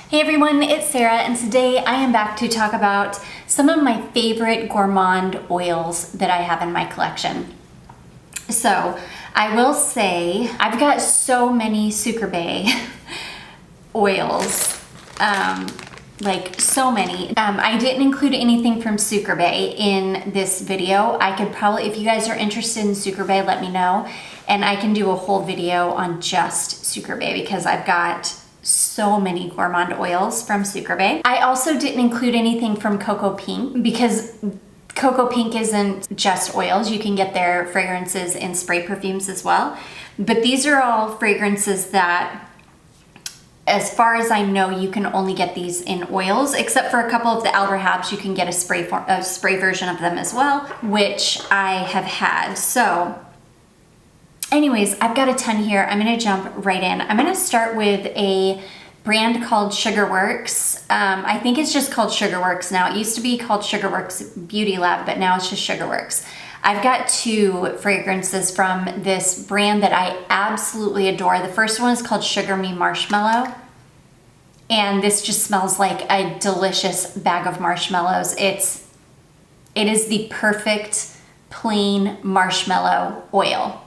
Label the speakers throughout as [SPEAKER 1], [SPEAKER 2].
[SPEAKER 1] Hey everyone, it's Sarah, and today I am back to talk about some of my favorite gourmand oils that I have in my collection. So I will say I've got so many Sucre oils, like so many. I didn't include anything from Sucre in this video. I could probably, if you guys are interested in Sucre, let me know, and I can do a whole video on just Sucre because I've got so many gourmand oils from Sucre. I also didn't include anything from Coco Pink because Coco Pink isn't just oils. You can get their fragrances in spray perfumes as well. But these are all fragrances that, as far as I know, you can only get these in oils, except for a couple of the Rehabs. You can get a spray version of them as well, which I have had. So anyways, I've got a ton here. I'm gonna jump right in. I'm gonna start with a brand called Sugarworks. I think it's just called Sugarworks now. It used to be called Sugarworks Beauty Lab, but now it's just Sugarworks. I've got two fragrances from this brand that I absolutely adore. The first one is called Me Marshmallow. And this just smells like a delicious bag of marshmallows. It is the perfect plain marshmallow oil.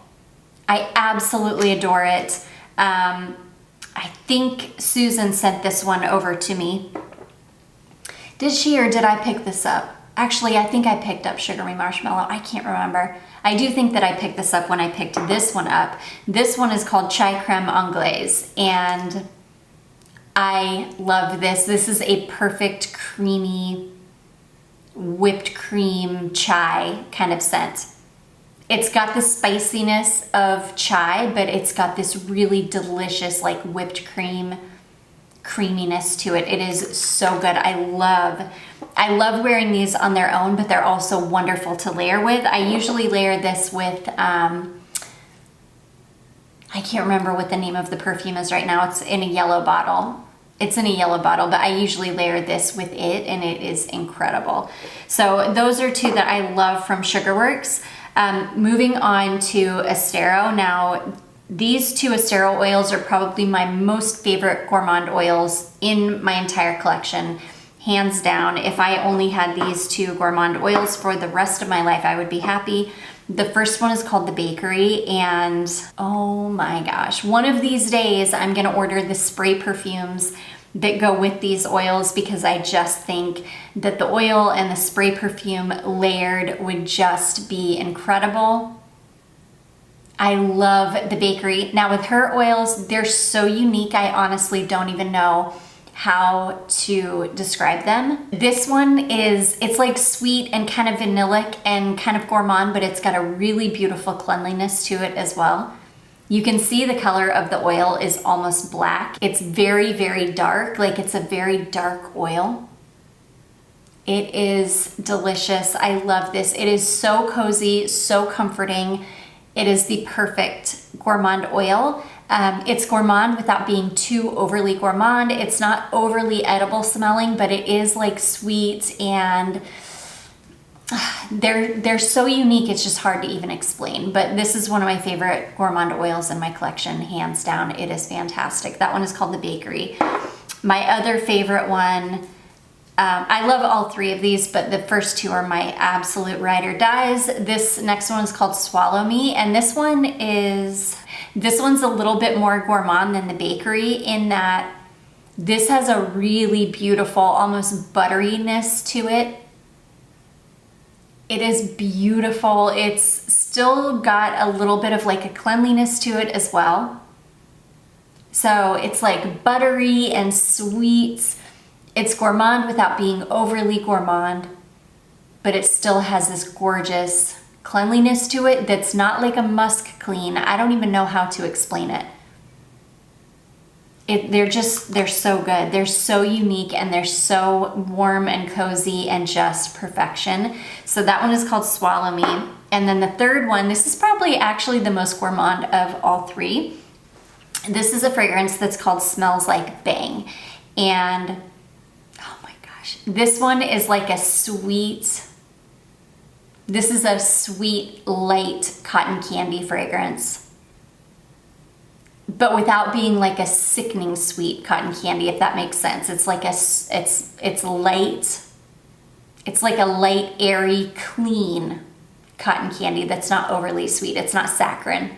[SPEAKER 1] I absolutely adore it. I think Susan sent this one over to me. Did she or did I pick this up? Actually, I think I picked up Me Marshmallow. I can't remember. I do think that I picked this up when I picked this one up. This one is called Creme Anglaise, and I love this. This is a perfect creamy whipped cream chai kind of scent. It's got the spiciness of chai, but it's got this really delicious like whipped cream creaminess to it. It is so good. I love wearing these on their own, but they're also wonderful to layer with. I usually layer this with, I can't remember what the name of the perfume is right now. It's in a yellow bottle. It's in a yellow bottle, but I usually layer this with it, and it is incredible. So those are two that I love from Sugarworks. Moving on to Esthero. Now, these two Esthero oils are probably my most favorite gourmand oils in my entire collection, hands down. If I only had these two gourmand oils for the rest of my life, I would be happy. The first one is called The Bakery, and oh my gosh, one of these days I'm gonna order the spray perfumes that go with these oils, because I just think that the oil and the spray perfume layered would just be incredible. I love The Bakery. Now with her oils, they're so unique, I honestly don't even know how to describe them. This one it's like sweet and kind of vanillic and kind of gourmand, but it's got a really beautiful cleanliness to it as well. You can see the color of the oil is almost black. It's very, very dark, like it's a very dark oil. It is delicious. I love this. It is so cozy, so comforting. It is the perfect gourmand oil. It's gourmand without being too overly gourmand. It's not overly edible smelling, but it is like sweet, and they're so unique, it's just hard to even explain. But this is one of my favorite gourmand oils in my collection, hands down. It is fantastic. That one is called The Bakery. My other favorite one, I love all three of these, but the first two are my absolute ride or dies. This next one is called Swallow Me, and this one's a little bit more gourmand than The Bakery, in that this has a really beautiful, almost butteriness to it. It is beautiful. It's still got a little bit of like a cleanliness to it as well. So it's like buttery and sweet. It's gourmand without being overly gourmand, but it still has this gorgeous cleanliness to it that's not like a musk clean. I don't even know how to explain it. They're so good. They're so unique, and they're so warm and cozy and just perfection. So that one is called Swallow Me. And then the third one, this is probably actually the most gourmand of all three. This is a fragrance that's called Smells Like Bang. And oh my gosh, this one is like this is a sweet, light cotton candy fragrance. but without being like a sickening sweet cotton candy, if that makes sense. It's like it's light. It's like a light, airy, clean cotton candy that's not overly sweet. It's not saccharine.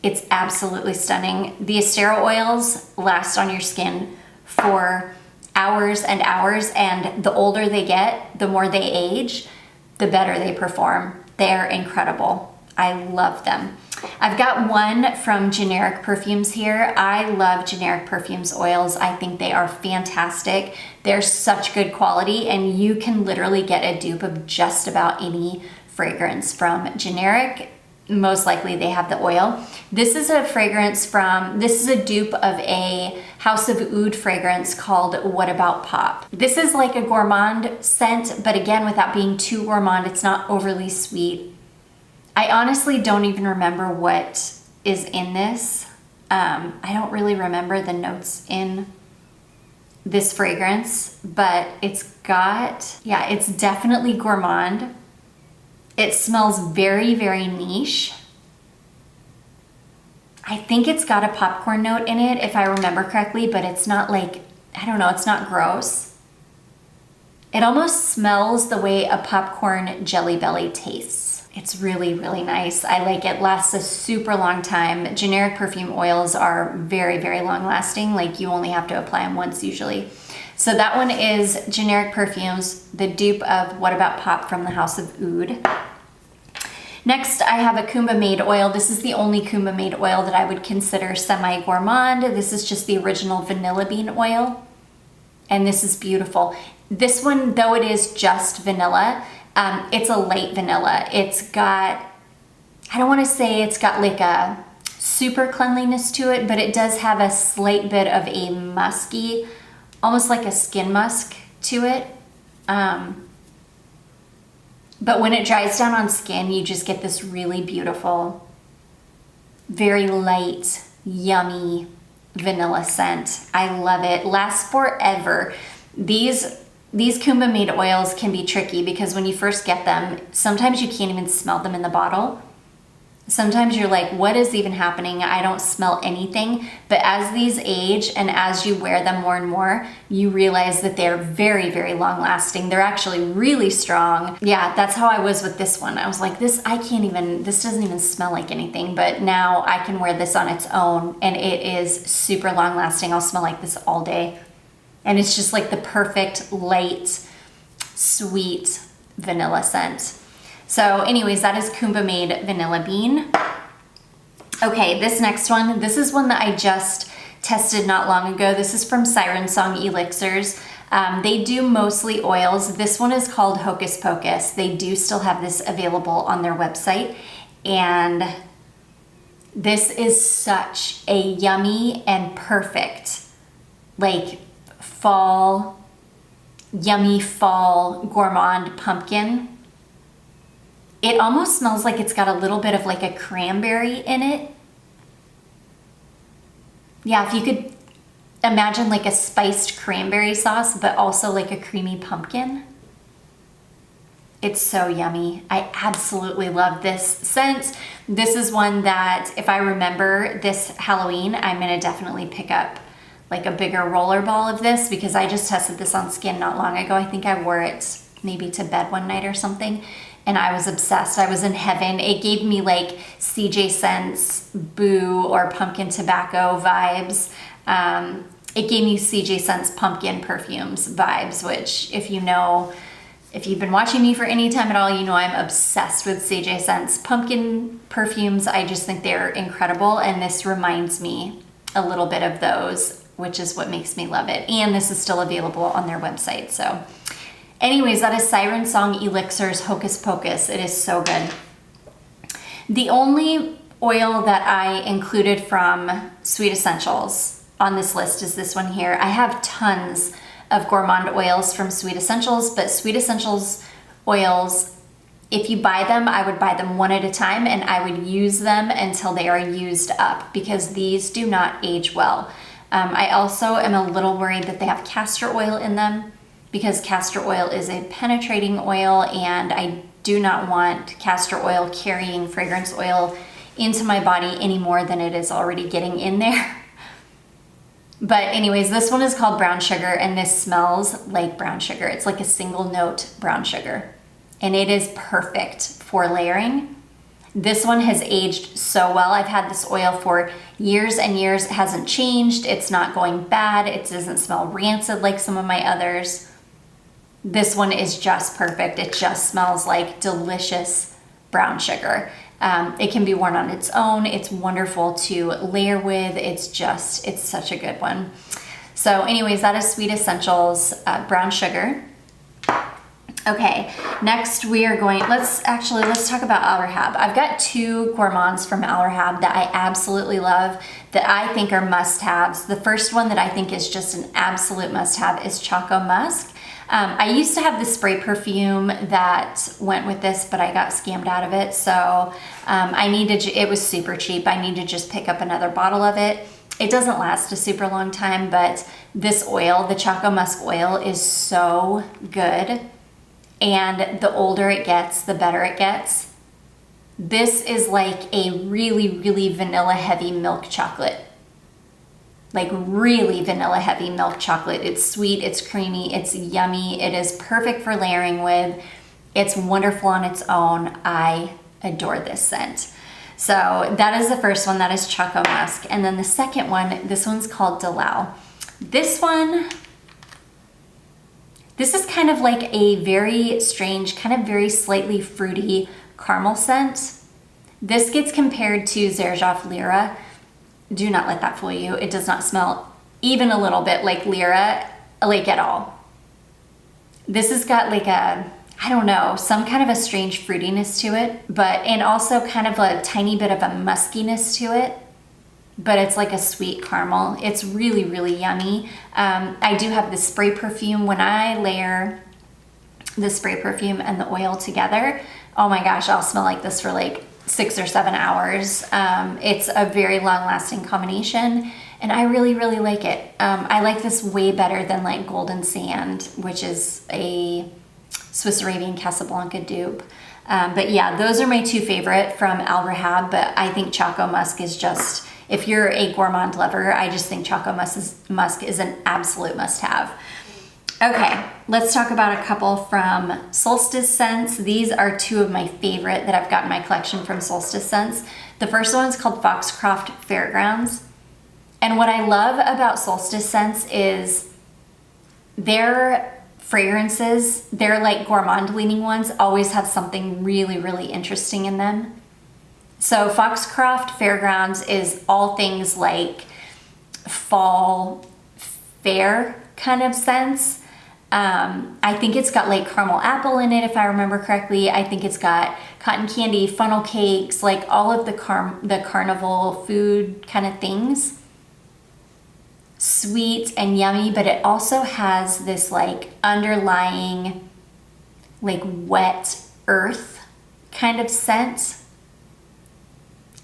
[SPEAKER 1] It's absolutely stunning. The Esthero oils last on your skin for hours and hours, and the older they get, the more they age, the better they perform. They're incredible. I love them. I've got one from Generic Perfumes here. I love Generic Perfumes oils. I think they are fantastic. They're such good quality, and you can literally get a dupe of just about any fragrance from Generic. Most likely they have the oil. This is a dupe of a House of Oud fragrance called What About Pop. This is like a gourmand scent, but again, without being too gourmand, it's not overly sweet. I honestly don't even remember what is in this. I don't really remember the notes in this fragrance, but it's definitely gourmand. It smells very, very niche. I think it's got a popcorn note in it, if I remember correctly, but it's not like, I don't know, it's not gross. It almost smells the way a popcorn Jelly Belly tastes. It's really, really nice. I like it. Lasts a super long time. Generic perfume oils are very, very long lasting. Like you only have to apply them once usually. So that one is Generic Perfumes, the dupe of What About Pop from the House of Oud. Next, I have a Kumba made oil. This is the only Kumba made oil that I would consider semi-gourmand. This is just the original vanilla bean oil. And this is beautiful. This one, though it is just vanilla, it's a light vanilla. It's got, I don't want to say it's got like a super cleanliness to it, but it does have a slight bit of a musky, almost like a skin musk to it. But when it dries down on skin, you just get this really beautiful, very light, yummy vanilla scent. I love it. Lasts forever. These Kumba made oils can be tricky because when you first get them, sometimes you can't even smell them in the bottle. Sometimes you're like, what is even happening? I don't smell anything. But as these age and as you wear them more and more, you realize that they're very, very long lasting. They're actually really strong. Yeah, that's how I was with this one. I was like, this doesn't even smell like anything. But now I can wear this on its own and it is super long lasting. I'll smell like this all day. And it's just like the perfect light, sweet vanilla scent. So anyways, that is Kumba made vanilla bean. Okay, this next one, this is one that I just tested not long ago. This is from Siren Song Elixirs. They do mostly oils. This one is called Hocus Pocus. They do still have this available on their website. And this is such a yummy and perfect, like yummy fall gourmand pumpkin. It almost smells like it's got a little bit of like a cranberry in it. Yeah, if you could imagine like a spiced cranberry sauce, but also like a creamy pumpkin. It's so yummy. I absolutely love this scent. This is one that if I remember this Halloween, I'm gonna definitely pick up like a bigger roller ball of this because I just tested this on skin not long ago. I think I wore it maybe to bed one night or something. And I was obsessed. I was in heaven. It gave me like CJ Scents, Boo, or Pumpkin Tobacco vibes. It gave me CJ Scents Pumpkin Perfumes vibes, which if you've been watching me for any time at all, you know I'm obsessed with CJ Scents Pumpkin Perfumes. I just think they're incredible. And this reminds me a little bit of those, which is what makes me love it. And this is still available on their website, so. Anyways, that is Siren Song Elixirs Hocus Pocus. It is so good. The only oil that I included from Sweet Essentials on this list is this one here. I have tons of gourmand oils from Sweet Essentials, but Sweet Essentials oils, if you buy them, I would buy them one at a time and I would use them until they are used up because these do not age well. I also am a little worried that they have castor oil in them, because castor oil is a penetrating oil and I do not want castor oil carrying fragrance oil into my body any more than it is already getting in there. But anyways, this one is called Brown Sugar, and this smells like brown sugar. It's like a single note brown sugar, and it is perfect for layering. This one has aged so well. I've had this oil for years and years. It hasn't changed. It's not going bad. It doesn't smell rancid like some of my others. This one is just perfect. It just smells like delicious brown sugar. It can be worn on its own. It's wonderful to layer with. It's such a good one. So anyways, that is Sweet Essentials Brown Sugar. Okay, next we are going, let's talk about Al Rehab. I've got 2 gourmands from Al Rehab that I absolutely love, that I think are must-haves. The first one that I think is just an absolute must-have is Choco Musk. I used to have the spray perfume that went with this, but I got scammed out of it. So it was super cheap. I need to just pick up another bottle of it. It doesn't last a super long time, but this oil, the Choco Musk oil, is so good. And the older it gets, the better it gets. This is like a really, really vanilla heavy milk chocolate. Like really vanilla heavy milk chocolate. It's sweet, it's creamy, it's yummy. It is perfect for layering with. It's wonderful on its own. I adore this scent. So that is the first one, that is Choco Musk. And then the second one, this one's called Dalal. This is kind of like a very strange, kind of very slightly fruity caramel scent. This gets compared to Xerjoff Lyra. Do not let that fool you. It does not smell even a little bit like Lyra, like at all. This has got like a, I don't know, some kind of a strange fruitiness to it, and also kind of a tiny bit of a muskiness to it, but it's like a sweet caramel. It's really, really yummy. I do have the spray perfume. When I layer the spray perfume and the oil together, oh my gosh, I'll smell like this for like 6 or 7 hours. It's a very long-lasting combination, and I really, really like it. I like this way better than like Golden Sand, which is a Swiss Arabian Casablanca dupe. But yeah, those are my 2 favorite from Al Rehab, but I think Choco Musk is just, if you're a gourmand lover, I just think Choco Musk is an absolute must-have. Okay, let's talk about a couple from Solstice Scents. These are 2 of my favorite that I've got in my collection from Solstice Scents. The first one is called Foxcroft Fairgrounds. And what I love about Solstice Scents is their fragrances, their like gourmand leaning ones, always have something really, really interesting in them. So Foxcroft Fairgrounds is all things like fall fair kind of scents. I think it's got like caramel apple in it, if I remember correctly. I think it's got cotton candy, funnel cakes, like all of the carnival food kind of things. Sweet and yummy, but it also has this like underlying like wet earth kind of scent.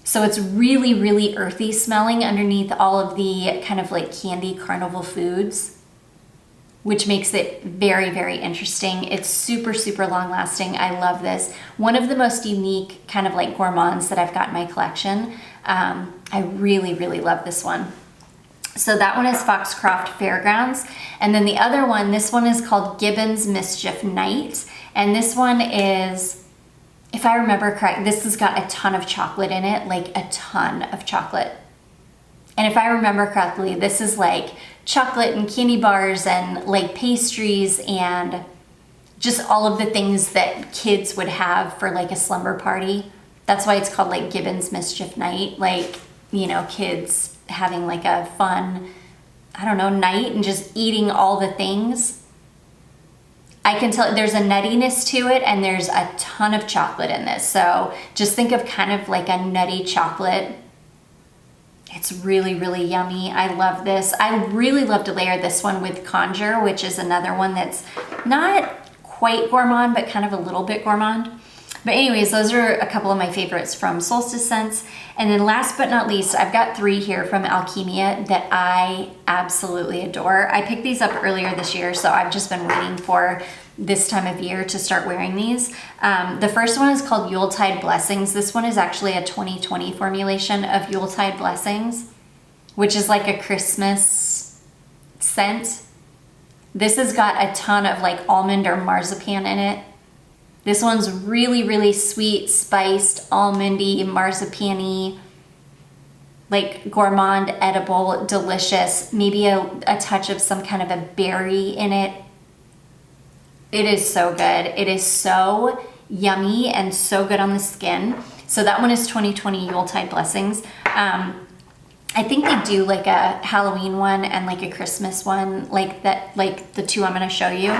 [SPEAKER 1] So it's really, really earthy smelling underneath all of the kind of like candy carnival foods, which makes it very, very interesting. It's super, super long lasting. I love this. One of the most unique kind of like gourmands that I've got in my collection. I really, really love this one. So that one is Foxcroft Fairgrounds. And then the other one, this one is called Gibbons Mischief Night. And this one is, if I remember correct, this has got a ton of chocolate in it, like a ton of chocolate. And if I remember correctly, this is like chocolate and candy bars and like pastries and just all of the things that kids would have for like a slumber party. That's why it's called like Gibbons Mischief Night. Like, you know, kids having like a fun, I don't know, night and just eating all the things. I can tell there's a nuttiness to it and there's a ton of chocolate in this. So just think of kind of like a nutty chocolate. It's really, really yummy. I love this. I really love to layer this one with Conjure, which is another one that's not quite gourmand, but kind of a little bit gourmand. But anyways, those are a couple of my favorites from Solstice Scents. And then last but not least, I've got 3 here from Alkemia that I absolutely adore. I picked these up earlier this year, so I've just been waiting for this time of year to start wearing these. The first one is called Yuletide Blessings. This one is actually a 2020 formulation of Yuletide Blessings, which is like a Christmas scent. This has got a ton of like almond or marzipan in it. This one's really, really sweet, spiced, almondy, marzipan-y, like gourmand, edible, delicious, maybe a touch of some kind of a berry in it. It is so good. It is so yummy and so good on the skin. So that one is 2020 Yuletide Blessings. I think they do like a Halloween one and like a Christmas one, like that, like the 2 I'm gonna show you.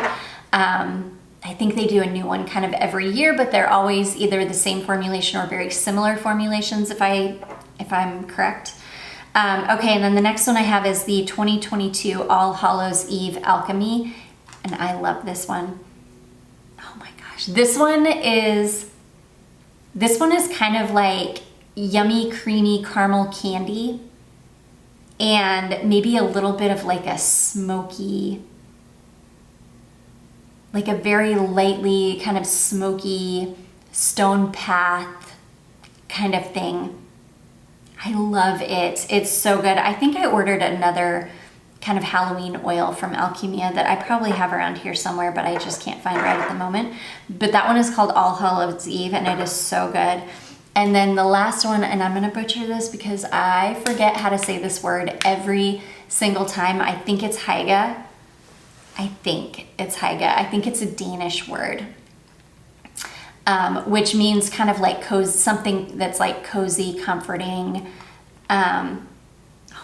[SPEAKER 1] I think they do a new one kind of every year, but they're always either the same formulation or very similar formulations, if I'm correct. Okay, and then the next one I have is the 2022 All Hallows Eve Alchemy, and I love this one. Oh my gosh, this one is kind of like yummy, creamy caramel candy, and maybe a little bit of like a smoky, like a very lightly kind of smoky stone path kind of thing. I love it. It's so good. I think I ordered another kind of Halloween oil from Alkemia that I probably have around here somewhere, but I just can't find right at the moment. But that one is called All Hallows Eve, and it is so good. And then the last one, and I'm gonna butcher this because I forget how to say this word every single time. I think it's Hygge. I think it's Hygge. I think it's a Danish word, which means kind of like cozy, something that's like cozy, comforting. Oh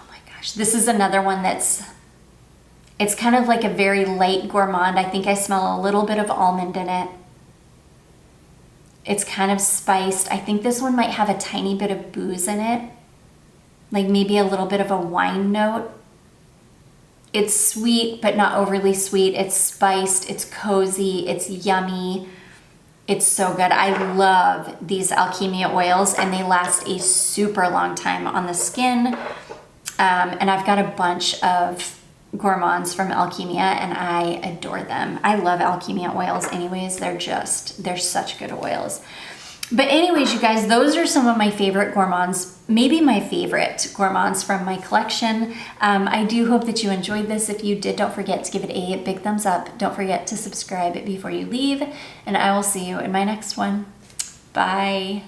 [SPEAKER 1] my gosh, this is another one it's kind of like a very light gourmand. I think I smell a little bit of almond in it. It's kind of spiced. I think this one might have a tiny bit of booze in it, like maybe a little bit of a wine note. It's sweet, but not overly sweet. It's spiced, it's cozy, it's yummy. It's so good. I love these Alkemia oils, and they last a super long time on the skin. And I've got a bunch of gourmands from Alkemia, and I adore them. I love Alkemia oils anyways. They're such good oils. But anyways, you guys, those are some of my favorite gourmands, maybe my favorite gourmands from my collection. I do hope that you enjoyed this. If you did, don't forget to give it a big thumbs up. Don't forget to subscribe before you leave, and I will see you in my next one. Bye.